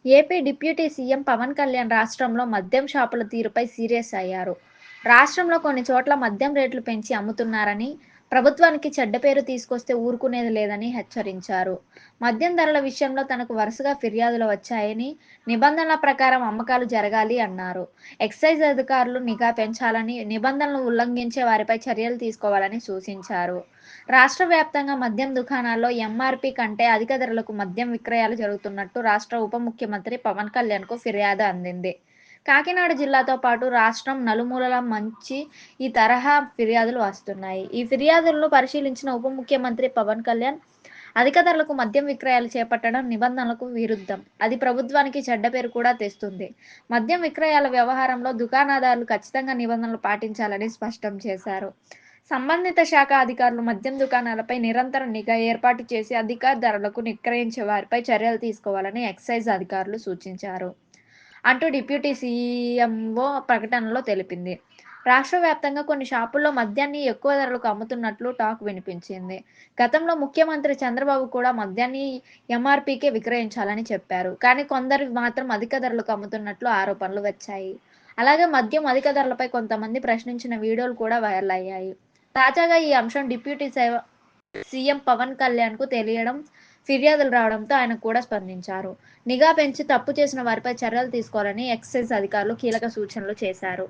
AP deputy CM Pawan Kalyan రాష్ట్రంలో మద్యం షాపుల తీరుపై సీరియస్ అయ్యారు. రాష్ట్రంలో కొన్ని చోట్ల మద్యం రేట్లు పెంచి అమ్ముతున్నారని, ప్రభుత్వానికి చెడ్డ పేరు తీసుకొస్తే ఊరుకునేది లేదని హెచ్చరించారు. మద్యం ధరల విషయంలో తనకు వరుసగా ఫిర్యాదులు వచ్చాయని, నిబంధనల ప్రకారం అమ్మకాలు జరగాలి అన్నారు. ఎక్సైజ్ అధికారులు నిఘా పెంచాలని, నిబంధనలు ఉల్లంఘించే వారిపై చర్యలు తీసుకోవాలని సూచించారు. రాష్ట్ర వ్యాప్తంగా మద్యం దుకాణాల్లో ఎంఆర్పీ కంటే అధిక ధరలకు మద్యం విక్రయాలు జరుగుతున్నట్టు రాష్ట్ర ఉప ముఖ్యమంత్రి పవన్ కళ్యాణ్‌కు ఫిర్యాదు అందింది. కాకినాడ జిల్లాతో పాటు రాష్ట్రం నలుమూలల మంచి ఈ తరహా ఫిర్యాదులు వస్తున్నాయి. ఈ ఫిర్యాదులను పరిశీలించిన ఉప ముఖ్యమంత్రి పవన్ కళ్యాణ్, అధిక ధరలకు మద్యం విక్రయాలు చేపట్టడం నిబంధనలకు విరుద్ధం. అది ప్రభుత్వానికి చెడ్డ పేరు కూడా తెస్తుంది. మద్యం విక్రయాల వ్యవహారంలో దుకాణదారులు ఖచ్చితంగా నిబంధనలు పాటించాలని స్పష్టం చేశారు. సంబంధిత శాఖ అధికారులు మద్యం దుకాణాలపై నిరంతర నిఘా ఏర్పాటు చేసి అధిక ధరలకు విక్రయించే వారిపై చర్యలు తీసుకోవాలని ఎక్సైజ్ అధికారులు సూచించారు అంటూ డిప్యూటీ సీఎంఓ ప్రకటనలో తెలిపింది. రాష్ట్ర వ్యాప్తంగా కొన్ని షాపుల్లో మద్యాన్ని ఎక్కువ ధరలకు అమ్ముతున్నట్లు టాక్ వినిపించింది. గతంలో ముఖ్యమంత్రి చంద్రబాబు కూడా మద్యాన్ని ఎంఆర్పీకే విక్రయించాలని చెప్పారు. కానీ కొందరు మాత్రం అధిక ధరలకు అమ్ముతున్నట్లు ఆరోపణలు వచ్చాయి. అలాగే మద్యం అధిక ధరలపై కొంతమంది ప్రశ్నించిన వీడియోలు కూడా వైరల్ అయ్యాయి. తాజాగా ఈ అంశం డిప్యూటీ సీఎం పవన్ కళ్యాణ్‌కు తెలియడం, ఫిర్యాదులు రావడంతో ఆయన కూడా స్పందించారు. నిఘా పెంచి తప్పు చేసిన వారిపై చర్యలు తీసుకోవాలని ఎక్సైజ్ అధికారులు కీలక సూచనలు చేశారు.